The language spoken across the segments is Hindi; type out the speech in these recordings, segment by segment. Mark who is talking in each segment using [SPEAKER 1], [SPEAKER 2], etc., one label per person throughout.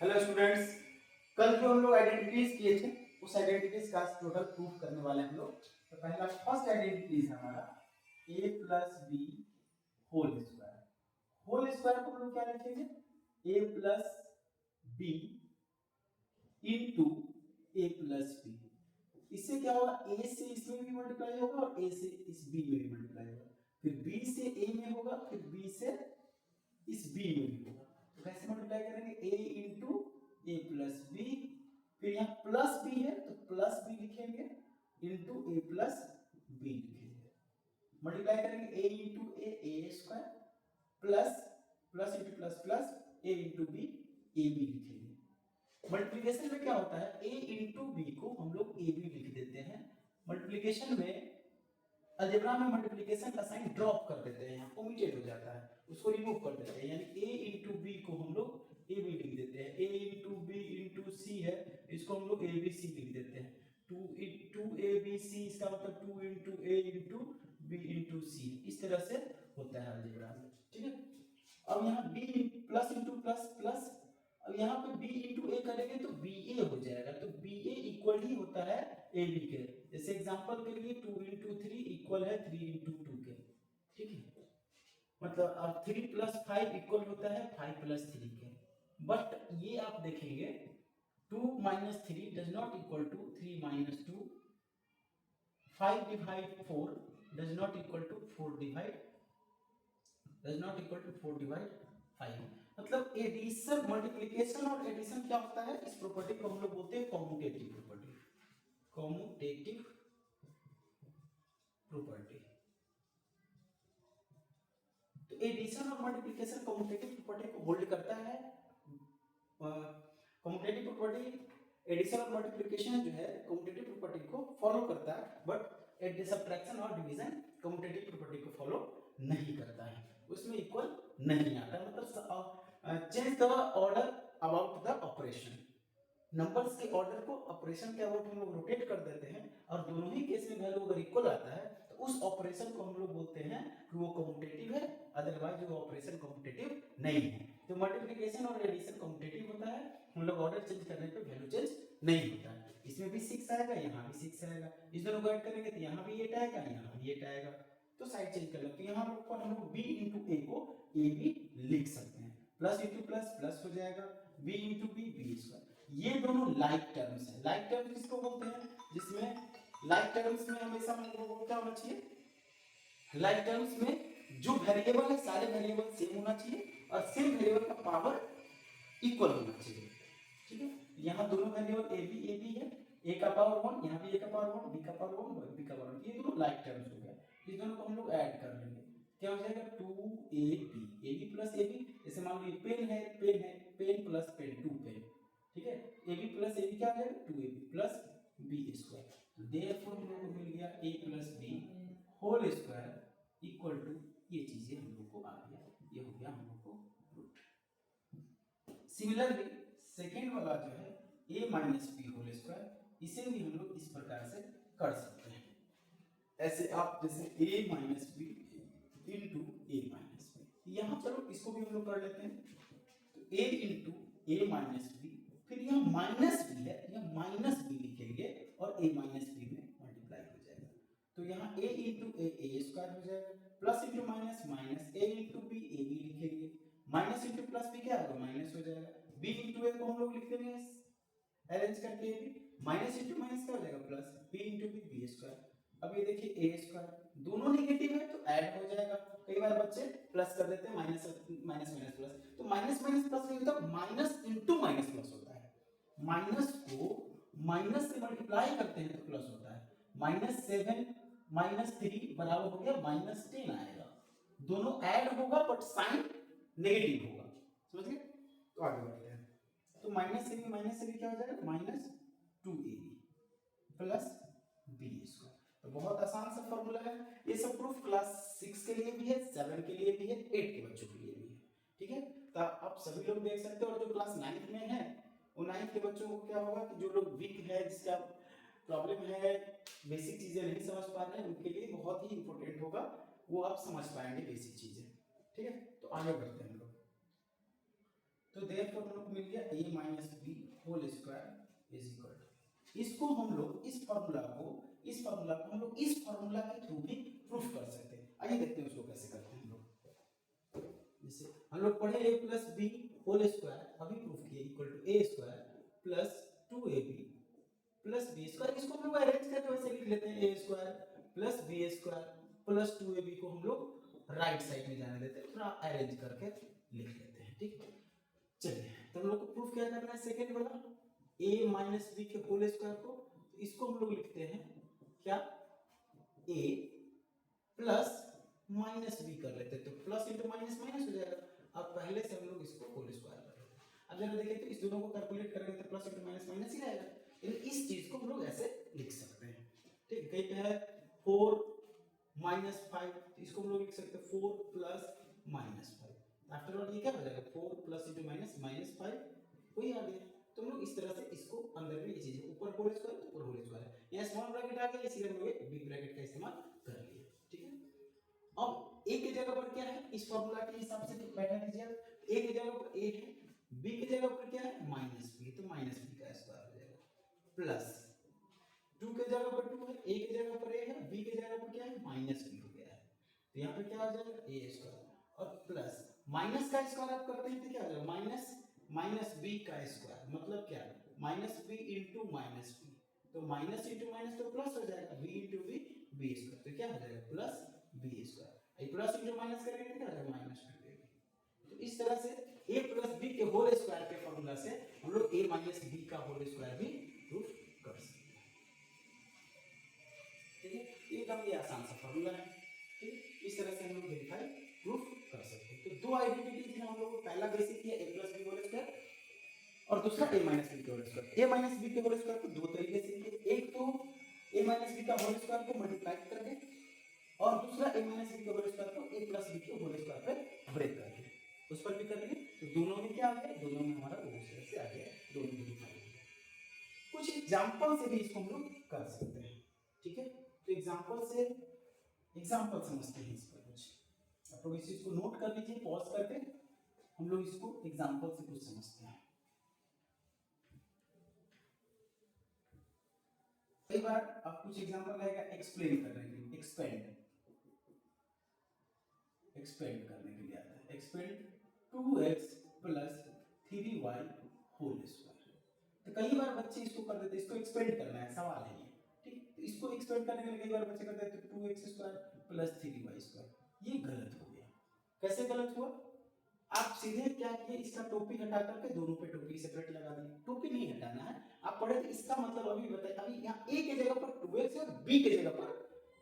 [SPEAKER 1] हेलो स्टूडेंट्स, कल जो हम लोग आइडेंटिटीज किए थे उस आइडेंटिटीज का टोटल प्रूफ करने वाले हैं हम लोग। तो पहला फर्स्ट आइडेंटिटीज है हमारा a plus B whole square. Whole square को हम लोग क्या लिखेंगे? a plus b into a plus b. इससे क्या होगा? a से इसमें भी मल्टीप्लाई होगा और a से इस b में भी मल्टीप्लाई होगा, फिर b से a में होगा, फिर b से इस b में भी होगा। तो कैसे मल्टीप्लाई करेंगे? a into a plus b, फिर यहाँ प्लस बी है तो प्लस बी लिखेंगे इंटू ए प्लस बी लिखेंगे। मल्टीप्लाई करेंगे a into a square plus plus into plus plus a into b a b लिखेंगे। मल्टीप्लिकेशन में क्या होता है? a इंटू बी को हम लोग ए बी लिख देते हैं। मल्टीप्लिकेशन में अलजेब्रा में मल्टीप्लिकेशन का साइन ड्रॉप कर देते हैं, यहाँ ओमिटेड हो जाता है, उसको रिमूव कर देते हैं, यानी a इंटू बी को हम लोग ए बी लिख देते हैं। a इंटू बी इंटू सी है, इसको हम लोग ए बी सी लिख देते हैं। टू ए बी सी, इसका मतलब 2 इंटू ए इंटू बी इंटू सी, इस तरह से होता है अलजेब्रा में। ठीक है, अब यहाँ b plus into plus plus, अब यहाँ पे b इंटू ए करेंगे तो बी ए हो जाएगा, तो बी ए इक्वल ही होता है ए बी के। जैसे एग्जांपल के लिए 2 इंटू थ्री इक्वल है 3 इंटू टू के। ठीक है, मतलब अब 3 प्लस 5 इक्वल होता है 5 प्लस 3 के। बट ये आप देखेंगे 2 minus 3 does not equal to 3 minus 2, 5 divide 4 does not equal to 4 divide 5। मतलब एडिशन, मल्टीप्लिकेशन और एडिशन क्या होता है? इस प्रॉपर्टी को हम लोग बोलते हैं कॉम्यूटेटिव प्रॉपर्टी। Commutative property. तो एडिशन और मल्टीप्लिकेशन कॉम्यूटेटिव प्रॉपर्टी को होल्ड करता है। कॉम्यूटेटिव प्रॉपर्टी एडिशन और मल्टीप्लिकेशन जो है कॉम्यूटेटिव प्रॉपर्टी को फॉलो करता है, बट एड सब्ट्रैक्शन और डिवीजन कॉम्यूटेटिव प्रॉपर्टी को फॉलो नहीं करता है, उसमें इक्वल नहीं आता। मतलब change the order about the operation, numbers के ऑर्डर को ऑपरेशन के अबाउट हम लोग रोटेट कर देते हैं, और दोनों ही केस में वैल्यू अगर इक्वल आता है तो उस ऑपरेशन को हम लोग बोलते हैं कि वो कॉम्यूटेटिव है, अदरवाइज वो ऑपरेशन कॉम्यूटेटिव नहीं है। तो मल्टीप्लिकेशन और एडिशन कॉम्यूटेटिव होता है, हम लोग ऑर्डर चेंज करने पे वैल्यू चेंज नहीं होता है। इसमें भी 6 आएगा, यहाँ भी 6 आएगा, इस दोनों को ऐड करेंगे तो यहाँ भी 8 आएगा, यहाँ भी 8 आएगा, तो साइड चेंज कर लो। तो यहाँ पर हम लोग b इंटू ए को ए बी लिख सकते हैं, प्लस इंटू प्लस प्लस हो जाएगा, b into b b square. ये दोनों लाइक टर्म्स हैं। लाइक टर्म्स किसको बोलते हैं? जिसमें लाइक टर्म्स में हमेशा हम लोगों को क्या होना चाहिए? लाइक टर्म्स में जो वेरिएबल है सारे वेरिएबल सेम होना चाहिए और सेम वेरिएबल का पावर इक्वल होना चाहिए। ठीक है, यहाँ दोनों वेरिएबल ए बी है, ए का पावर 1, यहाँ भी ए का पावर 1, बी का पावर 1, बी का पावर 1, ये दोनों लाइक टर्म्स हो गए। इस दोनों को हम लोग ऐड कर लेंगे, क्या हो जाएगा? 2ab plus ab। जैसे मान लो पेन है, पेन प्लस पेन 2 पेन। ठीक है, ab प्लस ab क्या हो जाएगा? 2ab plus B square. तो देयरफॉर हम लोग को मिल गया a plus B whole square equal to, ये चीजें हम लोग को आ गया, ये हो गया हम लोग को रूट। सिमिलरली सेकेंड वाला जो है a minus b whole square, इसे भी हम लोग इस प्रकार से कर सकते हैं। ऐसे आप जैसे a minus b into a minus b, यहाँ चलो इसको भी हम लोग कर लेते हैं। तो a into a minus b, फिर यहाँ माइनस बी है, यहाँ माइनस बी लिखेंगे और a माइनस बी में मल्टीप्लाई हो जाएगा। तो यहाँ a इंटू ए स्क्वायर हो जाएगा, plus into minus minus a into b a b लिखेंगे, माइनस इंटू प्लस भी क्या होगा? माइनस हो जाएगा। b इंटू ए को हम लोग लिख देंगे अरेंज करके, a b minus into minus क्या हो जाएगा? Plus b into b b square. अब ये देखिए ए स्क्वायर, दोनों नेगेटिव है तो ऐड हो जाएगा। कई बार बच्चे प्लस कर देते हैं, माइनस माइनस माइनस प्लस, तो माइनस माइनस प्लस नहीं होता, माइनस इंटू माइनस प्लस होता है। माइनस को माइनस से मल्टीप्लाई करते हैं तो प्लस होता है। -7 -3 बराबर हो गया -10 आएगा, दोनों ऐड होगा बट साइन नेगेटिव होगा, समझ गए? तो आगे बढ़ते हैं। तो माइनस से भी क्या हो जाएगा? -2ab plus B square. तो बहुत आसान सा फॉर्मूला है। ये सब प्रूफ क्लास 6 के लिए भी है, 7 के लिए भी है, 8 के बच्चों के लिए भी है। ठीक है, तो आप सभी लोग देख सकते हो। और जो क्लास 9 में है वो 9 के बच्चों को क्या होगा कि जो लोग वीक है, जिसका प्रॉब्लम है, बेसिक चीजें नहीं समझ पा रहे हैं, उनके लिए बहुत ही इंपॉर्टेंट होगा, वो आप समझ पाएंगे बेसिक चीजें। ठीक है, तो आगे बढ़ते हैं हम लोग। तो देयरफॉर हम लोग को मिल गया a whole square is equal to, इसको हम लोग इस फार्मूला को हम लोग इस फार्मूला के थ्रू भी प्रूफ कर सकते हैं। आइए देखते हैं उसको कैसे करते हैं हम लोग। जैसे हम लोग पढ़े a plus B whole square, अभी प्रूफ किए equal to A square plus 2ab plus B square. इसको हम लोग अरेंज करके वैसे लिख लेते हैं, A square plus B square plus 2ab को हम लोग राइट साइड में जाने देते हैं, थोड़ा अरेंज करके लिख लेते हैं। ठीक, चलिए तो हम लोग को प्रूफ क्या करना है, सेकंड वाला a माइनस बी के होल स्क्वायर को, तो इसको हम लोग लिखते हैं क्या, a प्लस माइनस बी कर लेते हैं, तो प्लस इंटू माइनस माइनस हो जाएगा। अब पहले से हम लोग इसको होल स्क्वायर कर लेते हैं। अब जरा देखिए तो इस दोनों को कैलकुलेट करेंगे तो प्लस इंटू माइनस माइनस ही रहेगा, लेकिन इस चीज को हम लोग ऐसे लिख सकते हैं। ठीक, कहीं पे है 4 माइनस 5, इसको हम लोग लिख सकते हैं 4 प्लस माइनस 5। आफ्टर ऑल ये क्या हो जाएगा, 4 प्लस इंटू माइनस माइनस 5 वही आ गया। तो हम लोग इस तरह से इसको अंदर में ये चीज ऊपर होल स्क्वायर तो ऊपर होल स्क्वायर, यहाँ स्मॉल ब्रैकेट आ गया, इसीलिए हम लोग बिग ब्रैकेट का इस्तेमाल कर लिया। ठीक है, अब a की जगह पर क्या है, इस फार्मूला के हिसाब से बैठा दीजिए आप, a की जगह पर a है, b की जगह पर क्या है माइनस b, तो माइनस b का स्क्वायर हो जाएगा, प्लस 2 की जगह पर 2 है, a की जगह पर a है, b की जगह पर क्या है माइनस b हो गया है, तो यहाँ पे क्या हो जाएगा a स्क्वायर, और प्लस माइनस का स्क्वायर आप करते हैं तो क्या हो जाएगा माइनस माइनस b का स्क्वायर, मतलब क्या minus b into minus b, तो माइनस इंटू माइनस तो प्लस हो जाएगा, b into b b square, तो क्या हो जाएगा प्लस b स्क्वायर, ये प्लस इंटू माइनस करेंगे तो क्या हो जाएगा माइनस 2ab। तो इस तरह से a प्लस b के होल स्क्वायर के फार्मूला से हम लोग a माइनस b का होल स्क्वायर भी प्रूफ कर सकते हैं। ठीक है, एकदम ये आसान सा फार्मूला है। ठीक, इस तरह से हम लोग वेरीफाई प्रूफ कर सकते हैं। तो दो आइडेंटिटीज हैं हम लोग, पहला बेसिक किया a plus b whole square और दूसरा a माइनस b के whole square. a minus b के होल स्क्वायर को दो तरीके से किए, एक तो a माइनस b का होल स्क्वायर को मल्टीप्लाई करके, और दूसरा a माइनस b के होल स्क्वायर को a प्लस b के होल स्क्वायर पे ब्रेक करके, उस पर भी करेंगे। तो दोनों में क्या आ गया, दोनों में हमारा उस तरह से आ गया, दोनों में डिफाइन हो गया। कुछ एग्जांपल से भी इसको हम लोग कर सकते हैं। ठीक है, तो एग्जांपल से एग्जांपल समझते हैं इस पर कुछ, आप लोग इस चीज को नोट कर लीजिए, पॉज करके हम लोग इसको एग्जांपल से कुछ समझते हैं। कई बार आप कुछ एग्जांपल रहेगा एक्सप्लेन करने के लिए, एक्सपेंड करने के लिए आता है, expand 2x plus 3y whole square. तो कई बार बच्चे इसको कर देते हैं, इसको एक्सपेंड करना है, सवाल है ये। ठीक, तो इसको एक्सपेंड करने के लिए कई बार बच्चे करते हैं तो 2x square plus 3y square, ये गलत हो गया। कैसे गलत हुआ, आप सीधे क्या किए, इसका टोपी हटा करके दोनों पे टोपी सेपरेट लगा दिए। टोपी नहीं हटाना है, आप पढ़े थे इसका मतलब अभी बताइए, अभी यहाँ a की जगह पर 2x है, b की जगह पर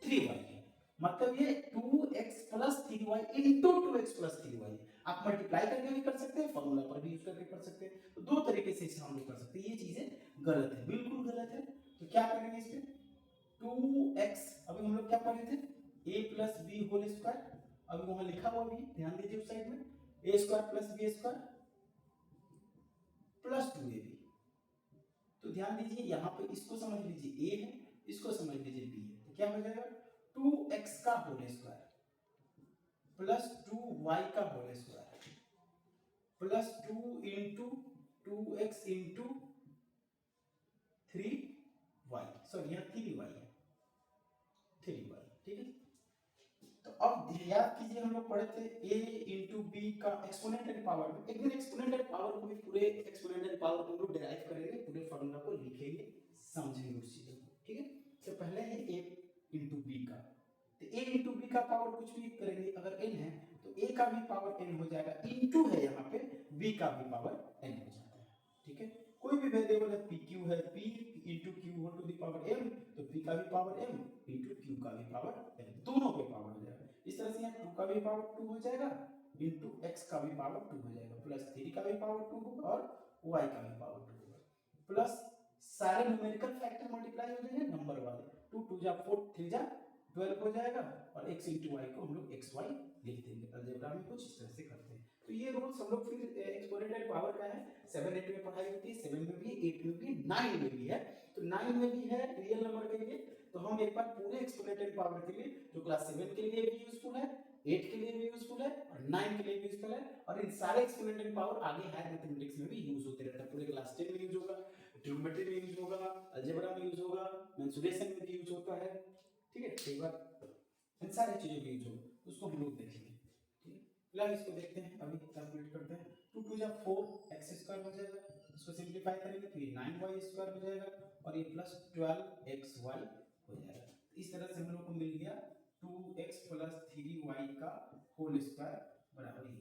[SPEAKER 1] 3y है, मतलब ये 2x plus 3y into 2x plus 3y। आप मल्टीप्लाई करके भी कर सकते हैं, फॉर्मूला पर भी यूज करके कर सकते हैं, तो दो तरीके से इसे हम लोग कर सकते हैं। ये चीजें गलत है, बिल्कुल गलत है। तो क्या करेंगे इस पे 2x, अभी हम लोग क्या पढ़े थे a plus B whole square, अभी वहां लिखा हुआ भी ध्यान दीजिए उस साइड में, a square plus B square plus 2ab। तो ध्यान दीजिए यहाँ पे इसको समझ लीजिए a है, इसको समझ लीजिए b है, तो क्या हो जाएगा 2x का होल स्क्वायर प्लस 2y का whole square plus 2 into 2x into 3y, sorry यहाँ 3y है, 3y। ठीक है, तो अब याद कीजिए हम लोग पढ़े थे a इंटू बी का एक्सपोनेंशियल पावर में, एक दिन एक्सपोनेंशियल पावर को भी पूरे एक्सपोनेंशियल पावर को हम लोग डिराइव करेंगे, पूरे फॉर्मूला को लिखेंगे, समझेंगे उस चीज को। ठीक है, तो पहले है a इंटू बी का, तो a इंटू बी का पावर कुछ भी करेंगे, अगर n है तो a का भी पावर n हो जाएगा, इंटू है यहाँ पे b का भी पावर n हो जाता है। ठीक है, कोई भी वेरिएबल है pq है, p into q whole to the power m, तो p का भी पावर m इंटू q का भी पावर m, दोनों पे पावर हो जाएगा। इस तरह से यहाँ 2 का भी पावर 2 हो जाएगा, इंटू x का भी पावर 2 हो जाएगा, प्लस 3 का भी पावर 2 होगा और y का भी पावर 2 होगा, प्लस सारे न्यूमेरिकल फैक्टर मल्टीप्लाई हो जाएंगे नंबर वाले, 2 2 जा 4 3 जा 12 हो जाएगा, और x इंटू वाई को हम लोग xy लिख देंगे। अलजेब्रा में कुछ इस तरह से करते हैं। तो ये रूल्स हम लोग फिर एक्सपोनेंशियल पावर का है, 7 8 में पढ़ाई होती है, 7 में भी 8 में भी 9 में भी है। तो 9 में भी है रियल नंबर के लिए, तो हम एक बार पूरे एक्सपोनेंशियल पावर के लिए जो क्लास 7 के लिए भी यूजफुल है, 8 के लिए भी यूजफुल है और 9 के लिए भी यूजफुल है, और इन सारे एक्सपोनेंशियल पावर आगे हायर मैथमेटिक्स में भी यूज होते रहता है, पूरे क्लास 10 में यूज होगा, सुरेशन में भी यूज होता है, ठीक है, कई बार इन सारी चीजों में यूज हो, उसको हम लोग देखेंगे, ठीक है। फिलहाल इसको देखते हैं, अभी कैलकुलेट करते हैं। 2 2 जा 4 एक्स स्क्वायर हो जाएगा, इसको सिंप्लीफाई करेंगे तो ये 9y स्क्वायर हो जाएगा और ये प्लस 12xy हो जाएगा। इस तरह से हम लोग को मिल गया 2x प्लस 3y का होल स्क्वायर बराबर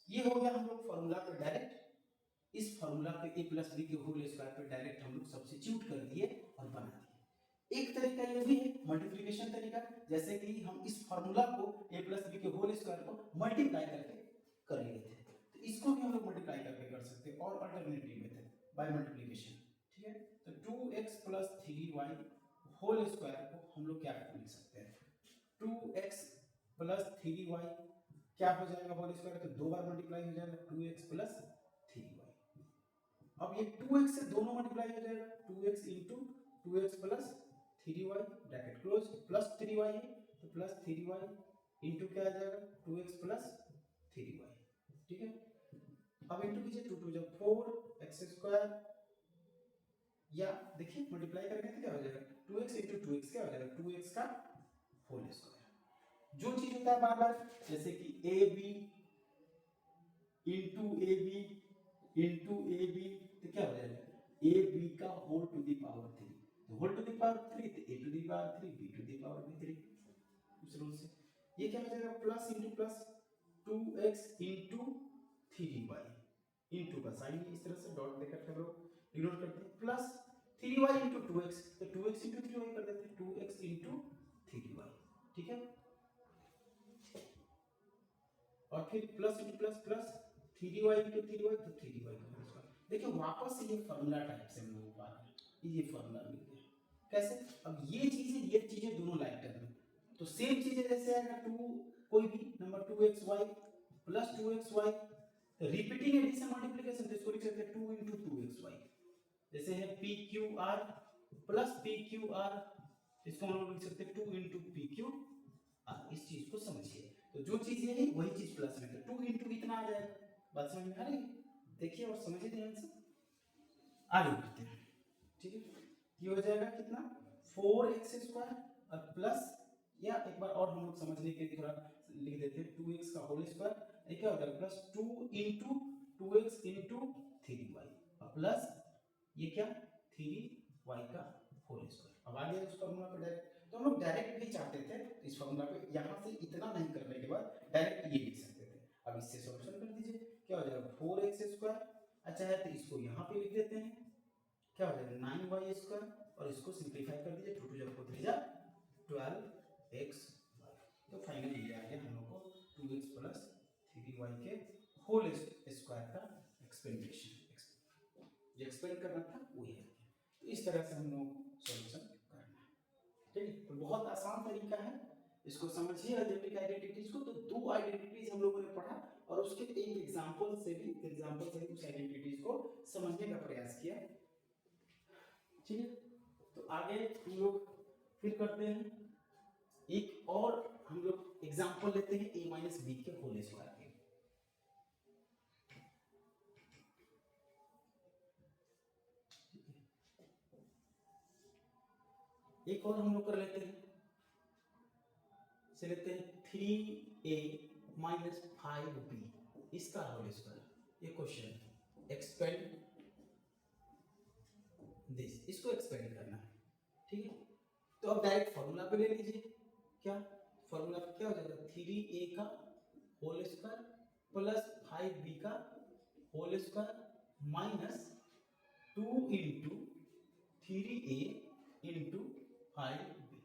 [SPEAKER 1] ये हो गया हम लोग फॉर्मूला पे डायरेक्ट, इस फॉर्मूला पे a प्लस बी के होल स्क्वायर पे डायरेक्ट हम लोग सब्स्टिट्यूट कर दिए और बना दिए। एक तरीका ये भी है मल्टीप्लिकेशन तरीका, जैसे कि हम इस फॉर्मूला को a प्लस बी के होल स्क्वायर को मल्टीप्लाई करके कर लिए थे, तो इसको भी हम लोग मल्टीप्लाई करके कर सकते हैं और अल्टरनेटिव मेथड बाय मल्टीप्लिकेशन, ठीक है। तो 2x plus 3y whole square को हम लोग क्या लिख सकते हैं, 2x प्लस 3y क्या हो जाएगा होल स्क्वायर, तो दो बार मल्टीप्लाई हो जाएगा 2x प्लस 3y। अब ये 2x से दोनों मल्टीप्लाई हो जाएगा 2x into 2x plus 3y bracket close plus 3y है तो प्लस 3y इंटू क्या आ जाएगा 2x प्लस 3y, ठीक है। अब इंटू कीजिए 2 2 जब 4x स्क्वायर, या देखिए मल्टीप्लाई करेंगे तो क्या हो जाएगा 2x इंटू 2x क्या हो जाएगा 2x का होल स्क्वायर। जो चीज होता है बार बार, जैसे कि ab into ab into ab तो क्या हो जाएगा ab का होल टू द पावर 3, तो होल टू द पावर 3 तो a to the power 3 b to the power 3, उस रूल से ये क्या हो जाएगा plus into plus 2x into 3y into का साइन इस तरह से डॉट देकर हम लोग डिनोट करते हैं, प्लस 3y इंटू 2x तो 2x इंटू 3y कर देते हैं 2x इंटू 3y, ठीक है। और फिर plus into plus plus 3y into 3y तो 3y का होल स्क्वायर। देखिए वापस से ये फॉर्मूला टाइप से हम लोग बात ये फॉर्मूला मिल गया कैसे, अब ये चीजें दोनों लाइक कर रहे हैं तो सेम चीजें जैसे आएगा 2 कोई भी number 2xy plus 2xy repeating addition multiplication तो इसको लिख सकते हैं 2 इंटू 2xy, जैसे है pqr प्लस pqr इसको हम लोग लिख सकते हैं 2 इंटू pqr। इस चीज को समझिए, तो जो चीज ये है वही चीज प्लस में, तो 2 इंटू इतना आ जाएगा, बात समझ में आ रही है, देखिए और समझिए ध्यान से आगे बढ़ते हैं, ठीक है। ये हो जाएगा कितना 4x स्क्वायर और प्लस, या एक बार और हम लोग समझने के लिए थोड़ा लिख देते हैं 2x का होल स्क्वायर, ये क्या होगा plus 2 into 2x into 3y और प्लस ये क्या 3y का होल स्क्वायर। अब आ गया उस फॉर्मूला पे डायरेक्ट, तो हम लोग डायरेक्ट भी चाहते थे इस फॉर्मूला पे, यहाँ से इतना नहीं करने के बाद डायरेक्ट ये लिख सकते थे। अब इससे सॉल्यूशन कर दीजिए, क्या हो जाएगा 4x स्क्वायर, अच्छा है तो इसको यहाँ पे लिख देते हैं, क्या हो जाएगा 9y स्क्वायर और इसको सिंप्लीफाई कर दीजिए 2 2 जब 4 3 जा 12x, तो फाइनली ये आ गया हम लोग को 2x प्लस 3y के होल स्क्वायर का एक्सपेंडेशन, जो एक्सपेंड करना था वही है। तो इस तरह से हम लोग सॉल्यूशन करना है, ठीक है। तो बहुत आसान तरीका है, इसको समझिए अलजेब्रिक आइडेंटिटीज को। तो दो आइडेंटिटीज हम लोगों ने पढ़ा और उसके एक एग्जांपल से भी उस आइडेंटिटीज को समझने का प्रयास किया, ठीक है। तो आगे हम लोग फिर करते हैं एक और, हम लोग एग्जांपल लेते हैं a माइनस बी के होल स्क्वायर के। एक और हम लोग कर लेते हैं, से लेते हैं 3a माइनस 5b इसका होल स्क्वायर, ये क्वेश्चन है, एक्सपेंड दिस, इसको एक्सपेंड करना है, ठीक है। तो अब डायरेक्ट फॉर्मूला पे ले लीजिए, क्या फॉर्मूला पे क्या हो जाएगा 3a का होल स्क्वायर प्लस 5b का whole square minus 2 into 3a into 5b।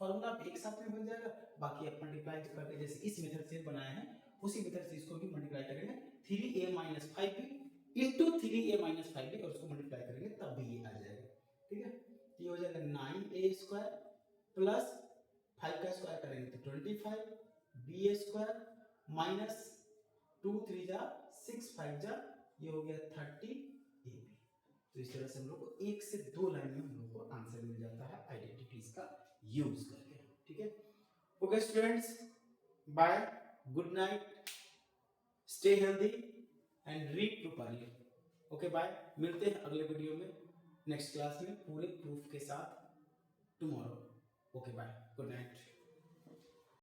[SPEAKER 1] Formula पे एक साथ में बन जाएगा, बाकी आप मल्टीप्लाई करके जैसे इस मेथड से बनाए हैं उसी मेथड से इसको भी मल्टीप्लाई करेंगे 3a minus 5b into 3a minus 5b और उसको मल्टीप्लाई करेंगे तब भी ये आ जाएगा, ठीक है। ये हो जाएगा 9a स्क्वायर प्लस 5 का स्क्वायर करेंगे तो 25 b स्क्वायर माइनस 2 3 जा 6 5 जा ये हो गया 30 ab। तो इस तरह से हम लोग को एक से दो लाइन में हम लोग को आंसर मिल जाता है आइडेंटिटीज का यूज करके, ठीक है। Okay students, bye, good night, stay healthy and read properly. Okay bye, मिलते हैं अगले वीडियो में नेक्स्ट क्लास में पूरे प्रूफ के साथ। tomorrow. Okay, bye. Good night.